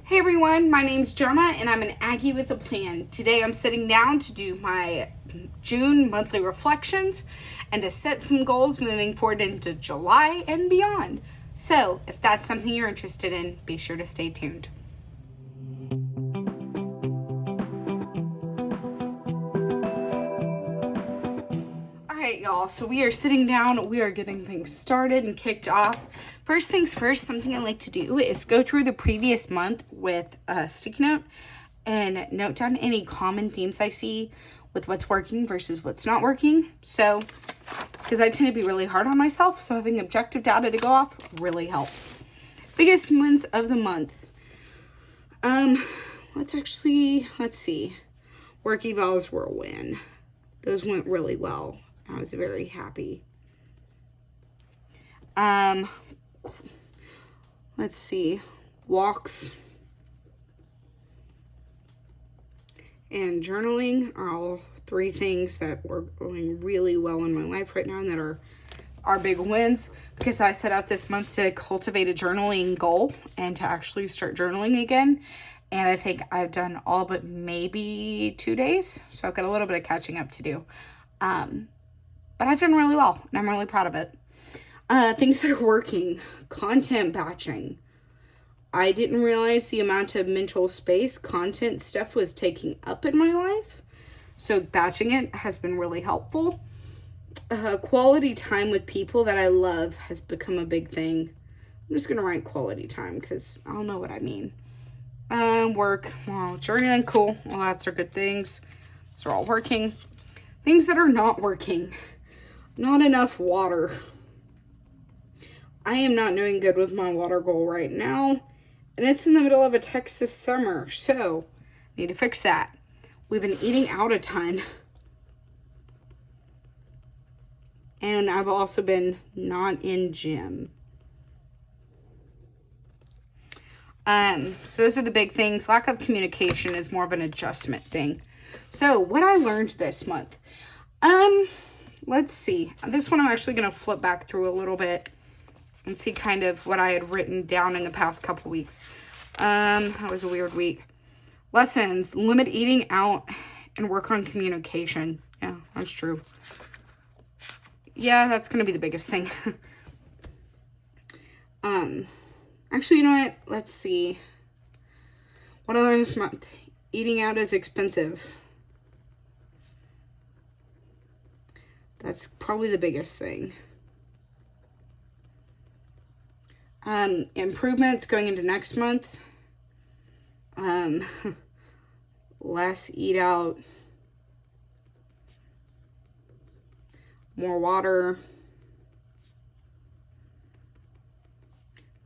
Hey everyone, my name's Jonah and I'm an Aggie with a plan. Today I'm sitting down to do my June monthly reflections and to set some goals moving forward into July and beyond. So if that's something you're interested in, be sure to stay tuned. Alright y'all, so we are sitting down, we are getting things started and kicked off. First things first, something I like to do is go through the previous month with a sticky note and note down any common themes I see with what's working versus what's not working. So, because I tend to be really hard on myself, so having objective data to go off really helps. Biggest wins of the month. Let's see. Work evals were a win. Those went really well. I was very happy. Let's see. Walks and journaling are all three things that were going really well in my life right now and that are big wins because I set out this month to cultivate a journaling goal and to actually start journaling again. And I think I've done all but maybe 2 days. So I've got a little bit of catching up to do. But I've done really well, and I'm really proud of it. Things that are working. Content batching. I didn't realize the amount of mental space content stuff was taking up in my life. So batching it has been really helpful. Quality time with people that I love has become a big thing. I'm just going to write quality time because I don't know what I mean. Work. Well, journaling, cool. Well, that's are good things. Those are all working. Things that are not working. Not enough water. I am not doing good with my water goal right now. And it's in the middle of a Texas summer. So, need to fix that. We've been eating out a ton. And I've also been not in gym. So those are the big things. Lack of communication is more of an adjustment thing. So, what I learned this month. Let's see. This one I'm actually going to flip back through a little bit and see kind of what I had written down in the past couple weeks. That was a weird week. Lessons. Limit eating out and work on communication. Yeah, that's true. Yeah, that's going to be the biggest thing. Actually, you know what? Let's see. What I learned this month. Eating out is expensive. That's probably the biggest thing. Improvements going into next month. Less eat out. More water.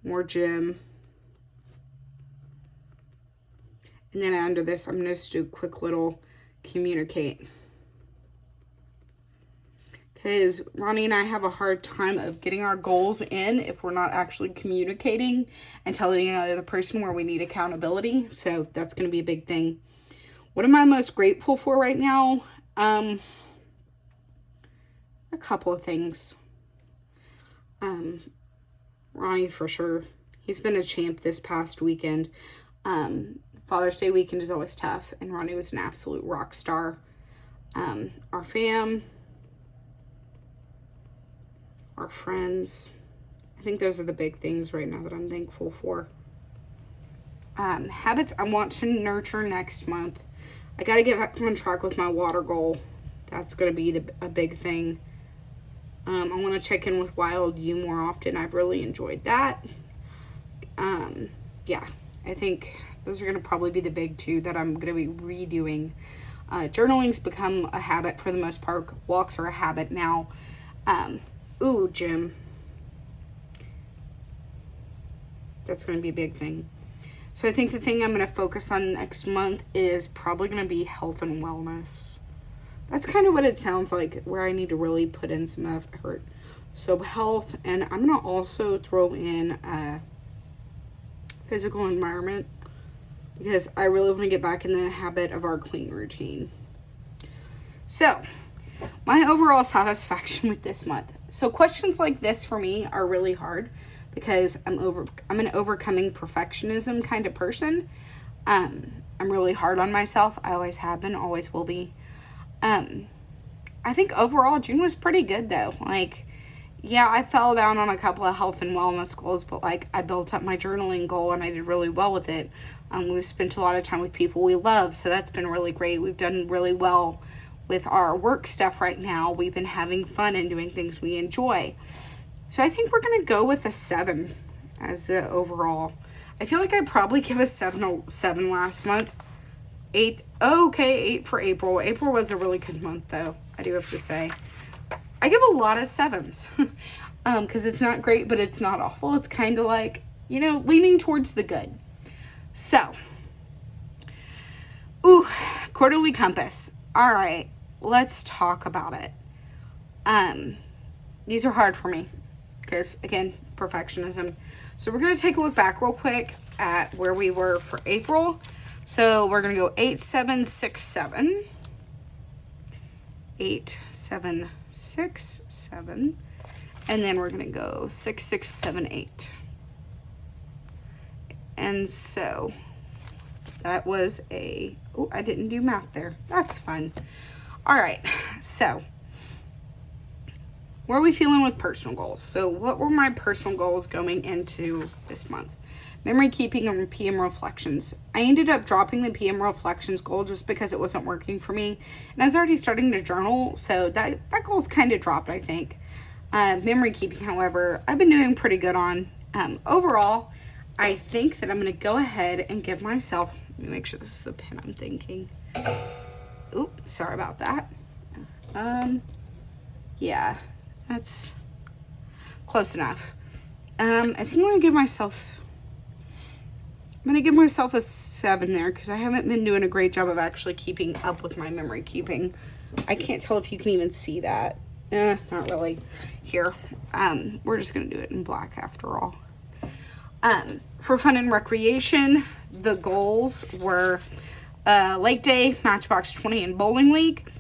More gym. And then under this, I'm going to just do a quick little communicate. Because Ronnie and I have a hard time of getting our goals in if we're not actually communicating and telling the other person where we need accountability. So that's going to be a big thing. What am I most grateful for right now? A couple of things. Ronnie, for sure. He's been a champ this past weekend. Father's Day weekend is always tough, and Ronnie was an absolute rock star. Our fam, our friends. I think those are the big things right now that I'm thankful for. Habits I want to nurture next month. I got to get back on track with my water goal. That's going to be a big thing. I want to check in with Wild You more often. I've really enjoyed that. Yeah, I think those are going to probably be the big two that I'm going to be redoing. Journaling's become a habit for the most part. Walks are a habit now. Gym. That's going to be a big thing. So I think the thing I'm going to focus on next month is probably going to be health and wellness. That's kind of what it sounds like, where I need to really put in some effort. So health, and I'm going to also throw in physical environment because I really want to get back in the habit of our clean routine. So, my overall satisfaction with this month. So questions like this for me are really hard because I'm an overcoming perfectionism kind of person. I'm really hard on myself. I always have been, always will be. I think overall June was pretty good though. Like, yeah, I fell down on a couple of health and wellness goals, but like I built up my journaling goal and I did really well with it. We've spent a lot of time with people we love, so that's been really great. We've done really well with our work stuff right now. We've been having fun and doing things we enjoy. So I think we're going to go with a 7 as the overall. I feel like I probably give a 7 last month. 8, okay, 8 for April. April was a really good month though, I do have to say. I give a lot of 7s because it's not great, but it's not awful. It's kind of like, you know, leaning towards the good. So, quarterly compass. All right, let's talk about it. These are hard for me because, again, perfectionism. So we're going to take a look back real quick at where we were for April. So we're going to go 8, 7, 6, 7. 8, 7, 6, 7. And then we're going to go 6, 6, 7, 8. And so that was I didn't do math there. That's fun. All right. So where are we feeling with personal goals? So what were my personal goals going into this month? Memory keeping and PM reflections. I ended up dropping the PM reflections goal just because it wasn't working for me. And I was already starting to journal, so that goal's kind of dropped, I think. Memory keeping, however, I've been doing pretty good on. Overall, I think that I'm going to go ahead and give myself, let me make sure this is the pen I'm thinking. Oop, sorry about that. Yeah, that's close enough. I think I'm going to give myself a 7 there because I haven't been doing a great job of actually keeping up with my memory keeping. I can't tell if you can even see that. Not really. Here, we're just going to do it in black after all. For fun and recreation, the goals were Lake Day, Matchbox 20, and Bowling League.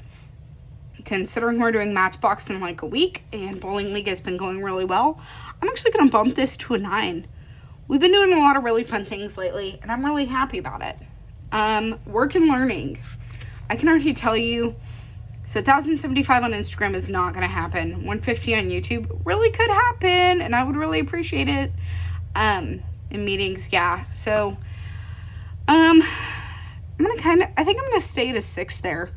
Considering we're doing Matchbox in like a week and Bowling League has been going really well, I'm actually going to bump this to a 9. We've been doing a lot of really fun things lately, and I'm really happy about it. Work and learning. I can already tell you, so 1,075 on Instagram is not going to happen. 150 on YouTube really could happen, and I would really appreciate it. In meetings, yeah. So, I think I'm going to stay at a 6 there.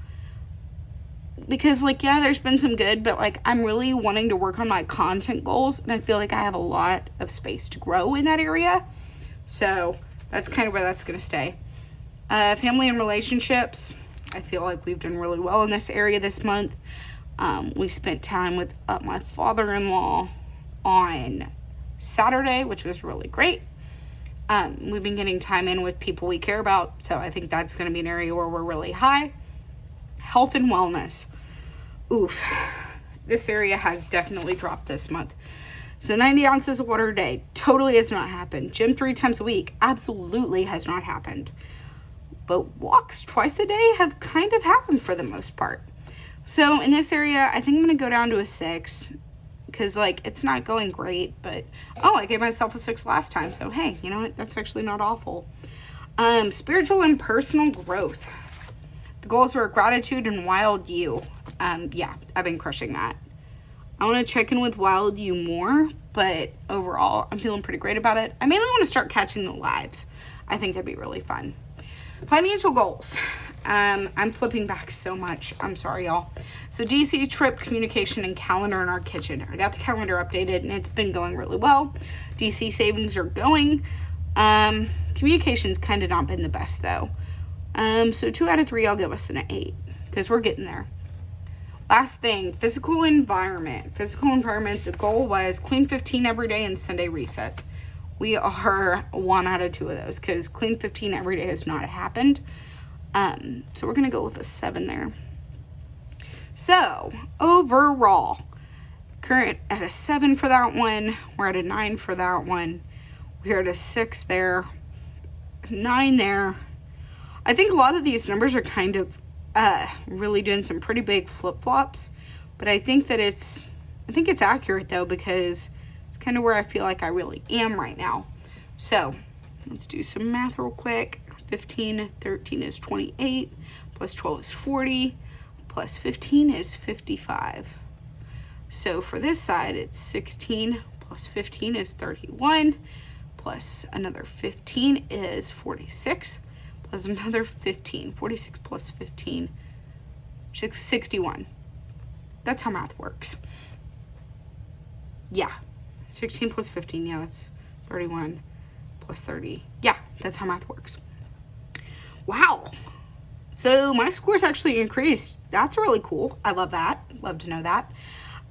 Because, like, yeah, there's been some good, but, like, I'm really wanting to work on my content goals, and I feel like I have a lot of space to grow in that area. So, that's kind of where that's going to stay. Family and relationships. I feel like we've done really well in this area this month. We spent time with my father-in-law on Saturday, which was really great. We've been getting time in with people we care about, so I think that's going to be an area where we're really high. Health and wellness. Oof. This area has definitely dropped this month. So 90 ounces of water a day totally has not happened. Gym 3 times a week absolutely has not happened. But walks twice a day have kind of happened for the most part. So in this area, I think I'm going to go down to a 6. Because, like, it's not going great. But, I gave myself a 6 last time. So, hey, you know what? That's actually not awful. Spiritual and personal growth. The goals were gratitude and wild you. Yeah, I've been crushing that. I want to check in with wild you more, but overall, I'm feeling pretty great about it. I mainly want to start catching the lives. I think that'd be really fun. Financial goals. I'm flipping back so much. I'm sorry, y'all. So DC trip, communication, and calendar in our kitchen. I got the calendar updated, and it's been going really well. DC savings are going. Communication's kind of not been the best, though. So 2 out of 3, I'll give us an 8 because we're getting there. Last thing, physical environment. Physical environment, the goal was clean 15 every day and Sunday resets. We are 1 out of 2 of those because clean 15 every day has not happened. So we're going to go with a 7 there. So overall, current at a 7 for that one. We're at a 9 for that one. We're at a 6 there. 9 there. I think a lot of these numbers are kind of really doing some pretty big flip-flops, but I think it's accurate though because it's kind of where I feel like I really am right now. So let's do some math real quick. 15, 13 is 28, plus 12 is 40, plus 15 is 55. So for this side, it's 16 plus 15 is 31, plus another 15 is 46, plus another 15. 46 plus 15, 61. That's how math works. Yeah, 16 plus 15, yeah, that's 31 plus 30. Yeah, that's how math works. Wow. So my scores actually increased. That's really cool. I love that. Love to know that.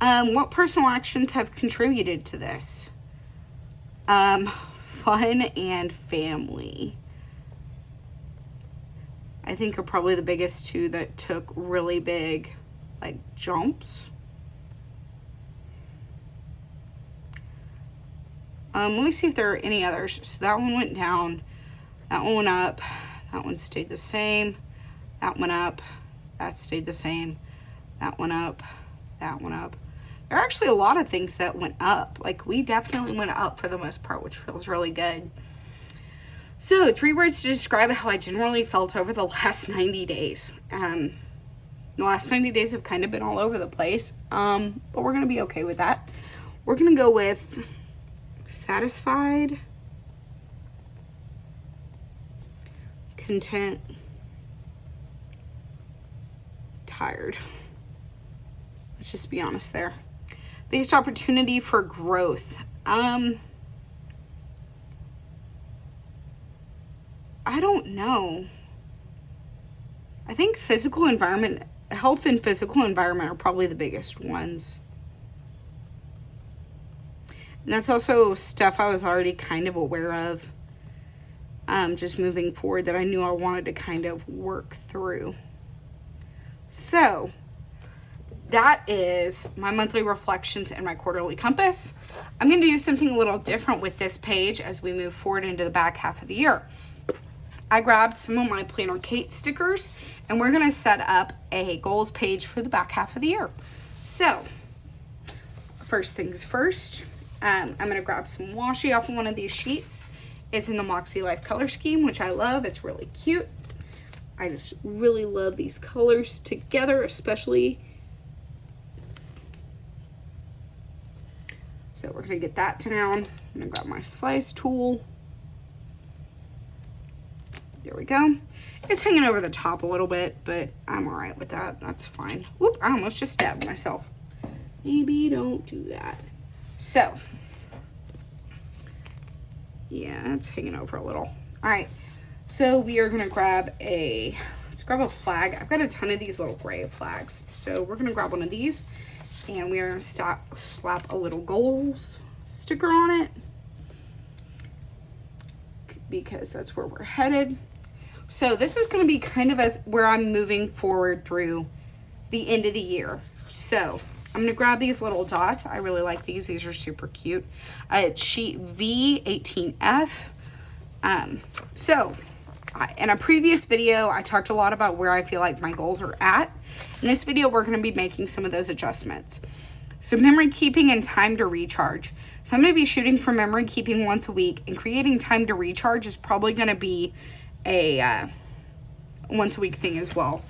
What personal actions have contributed to this? Fun and family, I think, are probably the biggest two that took really big, like, jumps. Let me see if there are any others. So that one went down, that one went up, that one stayed the same, that went up, that stayed the same, that went up, that went up. There are actually a lot of things that went up. Like, we definitely went up for the most part, which feels really good. So 3 words to describe how I generally felt over the last 90 days. The last 90 days have kind of been all over the place, but we're going to be okay with that. We're going to go with satisfied, content, tired. Let's just be honest there. Biggest opportunity for growth. I don't know. I think physical environment, health and physical environment are probably the biggest ones. And that's also stuff I was already kind of aware of, just moving forward, that I knew I wanted to kind of work through. So that is my monthly reflections and my quarterly compass. I'm going to do something a little different with this page as we move forward into the back half of the year. I grabbed some of my PlannerKate stickers, and we're going to set up a goals page for the back half of the year. So first things first, I'm going to grab some washi off of one of these sheets. It's in the Moxie Life color scheme, which I love. It's really cute. I just really love these colors together, especially. So we're going to get that down. I'm going to grab my slice tool. There we go. It's hanging over the top a little bit, but I'm all right with that. That's fine. Whoop, I almost just stabbed myself. Maybe don't do that. So, yeah, it's hanging over a little. All right, so we are gonna grab let's grab a flag. I've got a ton of these little gray flags. So we're gonna grab one of these, and we are gonna slap a little goals sticker on it, because that's where we're headed. So this is going to be kind of where I'm moving forward through the end of the year. So I'm going to grab these little dots. I really like these. These are super cute. It's sheet V18F. In a previous video, I talked a lot about where I feel like my goals are at. In this video, we're going to be making some of those adjustments. So memory keeping and time to recharge. So I'm going to be shooting for memory keeping once a week, and creating time to recharge is probably going to be a once a week thing as well.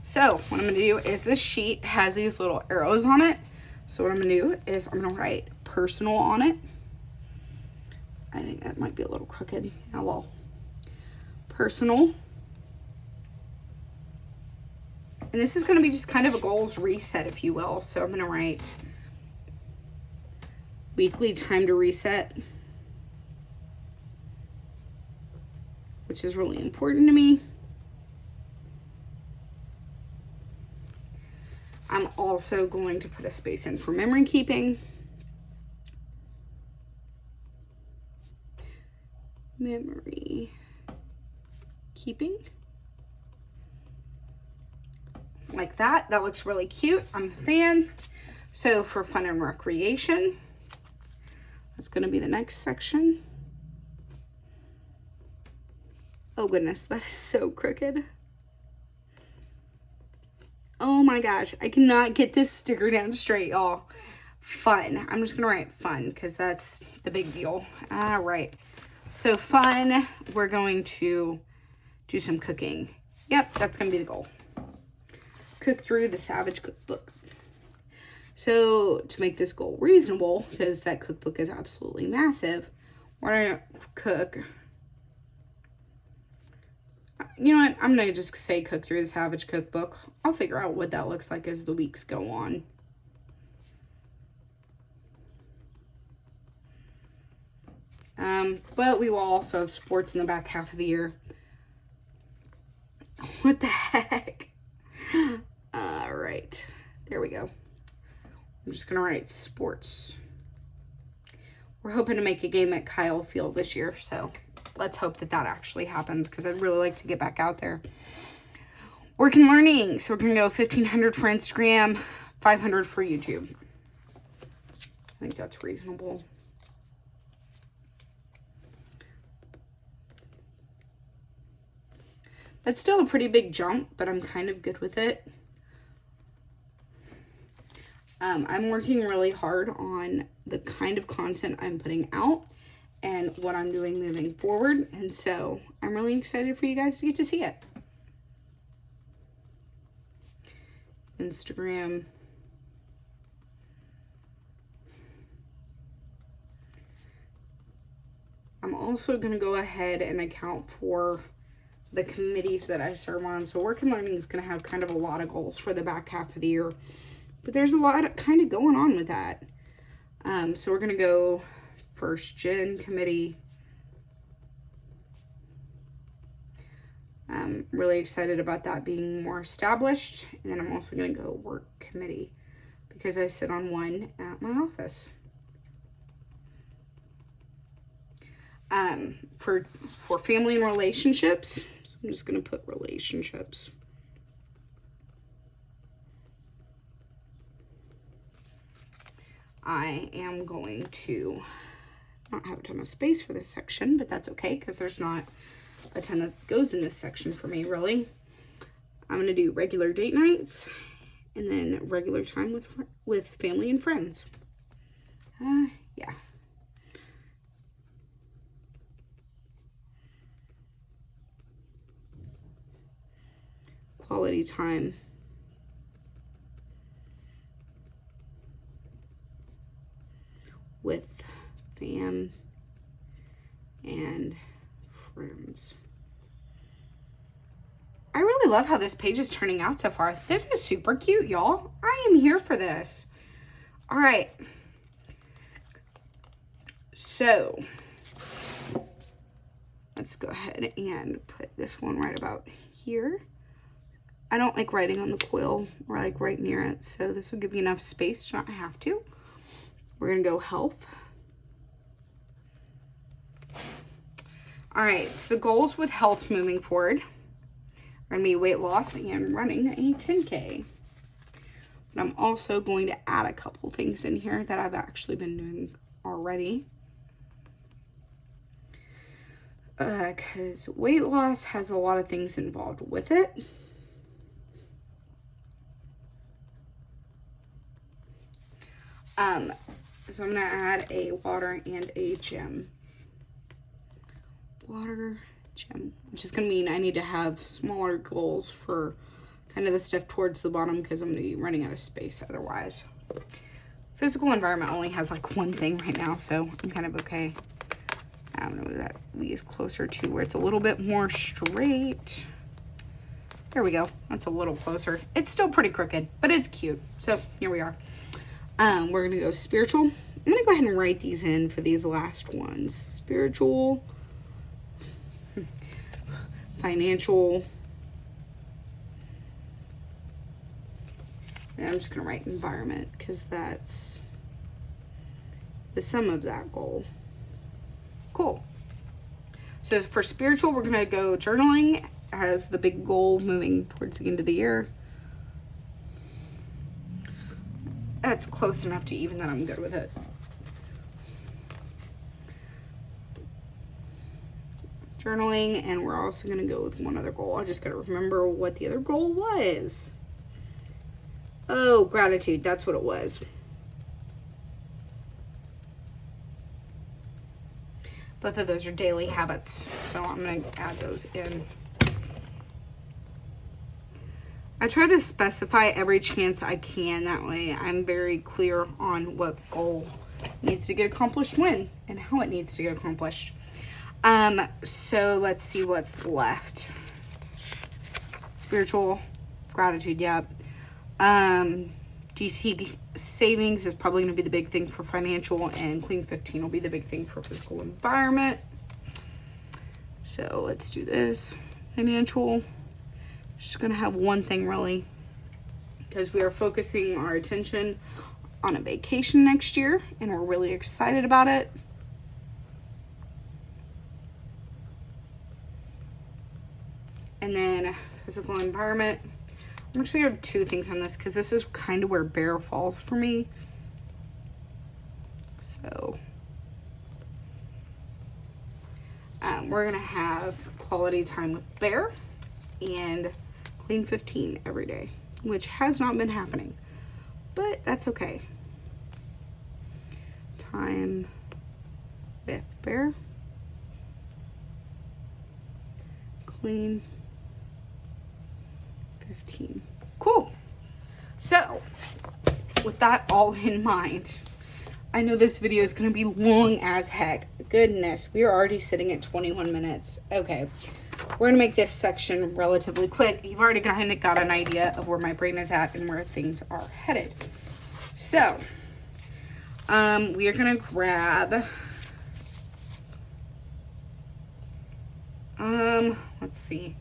So what I'm going to do is, this sheet has these little arrows on it. So what I'm going to do is I'm going to write personal on it. I think that might be a little crooked. Oh well. Personal. And this is going to be just kind of a goals reset, if you will. So I'm going to write weekly time to reset, which is really important to me. I'm also going to put a space in for memory keeping. Memory keeping. Like that. That looks really cute. I'm a fan. So for fun and recreation, that's going to be the next section. Oh goodness, that is so crooked. Oh my gosh, I cannot get this sticker down straight, y'all. fun. I'm just going to write fun because that's the big deal. All right. So fun, we're going to do some cooking. Yep, that's going to be the goal. Cook through the Savage Cookbook. So to make this goal reasonable, because that cookbook is absolutely massive, we're going to cook. You know what? I'm going to just say cook through the Savage Cookbook. I'll figure out what that looks like as the weeks go on. But we will also have sports in the back half of the year. What the heck? All right. There we go. I'm just going to write sports. We're hoping to make a game at Kyle Field this year, so let's hope that that actually happens because I'd really like to get back out there. Work and learning. So we're going to go 1,500 for Instagram, 500 for YouTube. I think that's reasonable. That's still a pretty big jump, but I'm kind of good with it. I'm working really hard on the kind of content I'm putting out and what I'm doing moving forward. And so I'm really excited for you guys to get to see it. Instagram. I'm also going to go ahead and account for the committees that I serve on. So work and learning is going to have kind of a lot of goals for the back half of the year. But there's a lot kind of going on with that. So we're going to go first gen committee. I'm really excited about that being more established. And then I'm also going to go work committee because I sit on one at my office. For family and relationships, so I'm just going to put relationships. I am going to not have a ton of space for this section, but that's okay because there's not a ton that goes in this section for me, really. I'm going to do regular date nights and then regular time with family and friends. Yeah. Quality time. With fam and friends. I really love how this page is turning out so far. This is super cute, y'all. I am here for this. All right. So let's go ahead and put this one right about here. I don't like writing on the quill or like right near it, so this will give you enough space to not have to. We're going to go health. All right, so the goals with health moving forward are going to be weight loss and running a 10K. But I'm also going to add a couple things in here that I've actually been doing already. Because weight loss has a lot of things involved with it. So I'm going to add a water and a gym. Water, gym, which is going to mean I need to have smaller goals for kind of the stuff towards the bottom because I'm going to be running out of space otherwise. Physical environment only has like one thing right now, so I'm kind of okay. I'm going to move that these closer to where it's a little bit more straight. There we go. That's a little closer. It's still pretty crooked, but it's cute. So here we are. We're going to go spiritual. I'm going to go ahead and write these in for these last ones. Spiritual, financial, and I'm just going to write environment because that's the sum of that goal. Cool. So for spiritual, we're going to go journaling as the big goal moving towards the end of the year. That's close enough to even that I'm good with it. Journaling, and we're also going to go with one other goal. I just got to remember what the other goal was. Oh, gratitude. That's what it was. Both of those are daily habits, so I'm going to add those in. I try to specify every chance I can. That way I'm very clear on what goal needs to get accomplished when and how it needs to get accomplished. So let's see what's left. Spiritual gratitude, yep. DC savings is probably going to be the big thing for financial, and clean 15 will be the big thing for physical environment. So let's do this. Financial. Just going to have one thing really, because we are focusing our attention on a vacation next year, and we're really excited about it. And then physical environment. I'm actually going to have two things on this because this is kind of where Bear falls for me. So we're going to have quality time with Bear and clean 15 every day, which has not been happening, but that's okay. Time with Bear, clean 15. Cool. So with that all in mind, I know this video is going to be long as heck. Goodness, we are already sitting at 21 minutes. Okay. We're going to make this section relatively quick. You've already kind of got an idea of where my brain is at and where things are headed. So, we are going to grab, let's see.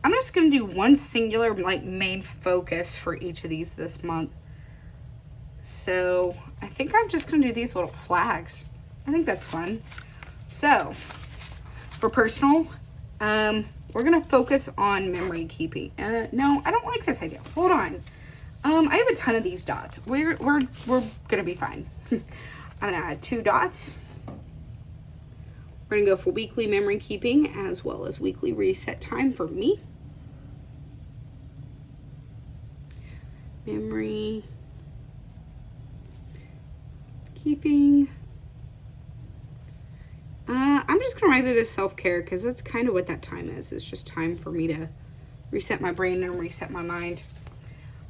I'm just going to do one singular, like, main focus for each of these this month. So, I think I'm just going to do these little flags. I think that's fun. So, for personal, we're going to focus on memory keeping. No, I don't like this idea. Hold on. I have a ton of these dots. We're going to be fine. I'm going to add 2 dots. We're going to go for weekly memory keeping as well as weekly reset time for me. Memory keeping. I'm just going to write it as self-care because that's kind of what that time is. It's just time for me to reset my brain and reset my mind.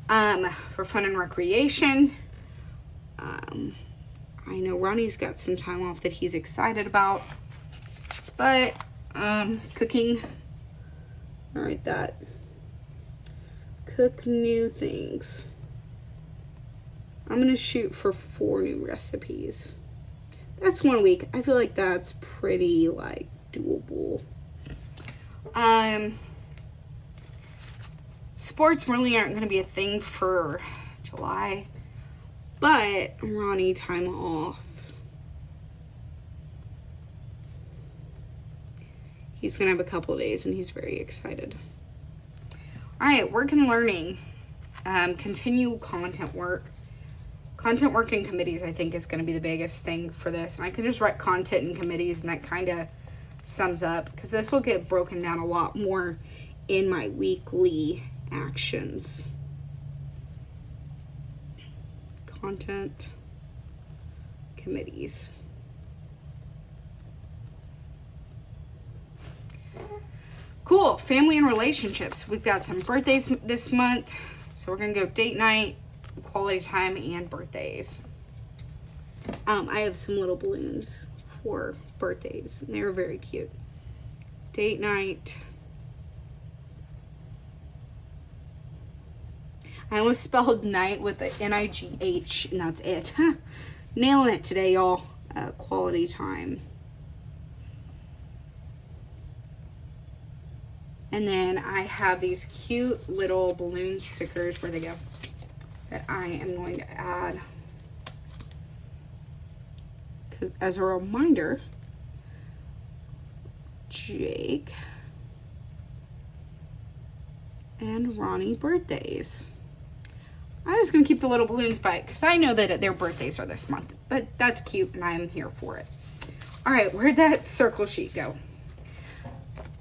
For fun and recreation, I know Ronnie's got some time off that he's excited about, but cooking, I'll write that. Cook new things. I'm going to shoot for 4 new recipes. That's 1 week. I feel like that's pretty, like, doable. Sports really aren't going to be a thing for July, but Ronnie time off. He's going to have a couple of days, and he's very excited. All right, work and learning. Continue content work. Content work in committees, I think, is going to be the biggest thing for this. And I can just write content in committees, and that kind of sums up, because this will get broken down a lot more in my weekly actions. Content committees. Cool. Family and relationships. We've got some birthdays this month, so we're going to go date night, quality time, and birthdays. I have some little balloons for birthdays. They're very cute. Date night. I almost spelled night with a N-I-G-H, and that's it. Huh. Nailing it today, y'all. Quality time. And then I have these cute little balloon stickers. Where'd they go? That I am going to add as a reminder. Jake and Ronnie birthdays. I'm just going to keep the little balloons by it because I know that their birthdays are this month. But that's cute and I am here for it. All right, where'd that circle sheet go?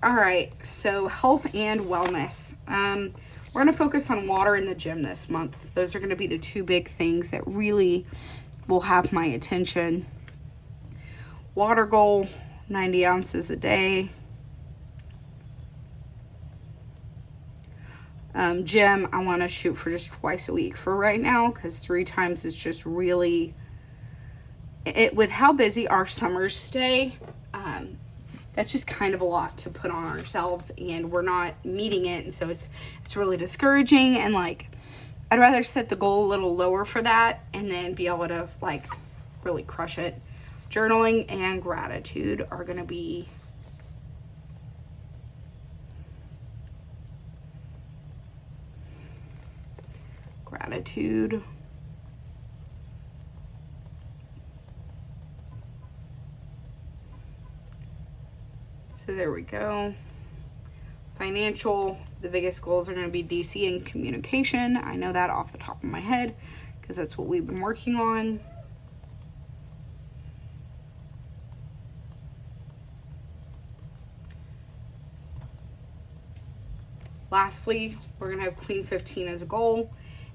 All right, so health and wellness. We're going to focus on water in the gym this month. Those are going to be the 2 big things that really will have my attention. Water goal, 90 ounces a day. Gym, I want to shoot for just twice a week for right now, because 3 times is just really, with how busy our summers stay, that's just kind of a lot to put on ourselves, and we're not meeting it, and so it's really discouraging. And like, I'd rather set the goal a little lower for that and then be able to like really crush it. Journaling and gratitude are going to be gratitude. So there we go. Financial, the biggest goals are going to be DC and communication. I know that off the top of my head because that's what we've been working on. Lastly, we're going to have Queen 15 as a goal.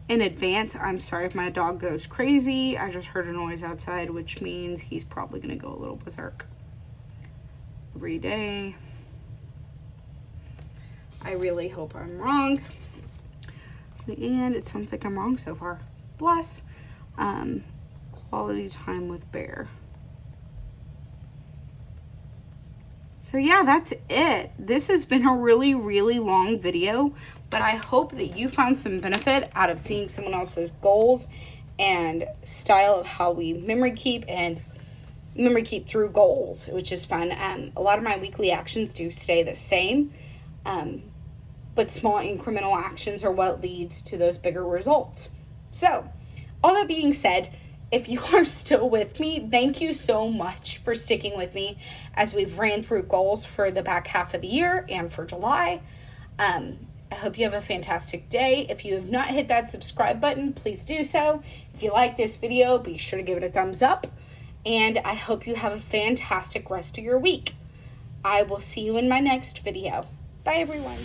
In advance, I'm sorry if my dog goes crazy. I just heard a noise outside, which means he's probably going to go a little berserk. Every day. I really hope I'm wrong. And it sounds like I'm wrong so far. Bless. Quality time with Bear. So yeah, that's it. This has been a really, really long video, but I hope that you found some benefit out of seeing someone else's goals and style of how we memory keep and memory keep through goals, which is fun. A lot of my weekly actions do stay the same, but small incremental actions are what leads to those bigger results. So all that being said, if you are still with me, thank you so much for sticking with me as we've ran through goals for the back half of the year and for July. I hope you have a fantastic day. If you have not hit that subscribe button, please do so. If you like this video, be sure to give it a thumbs up. And I hope you have a fantastic rest of your week. I will see you in my next video. Bye, everyone.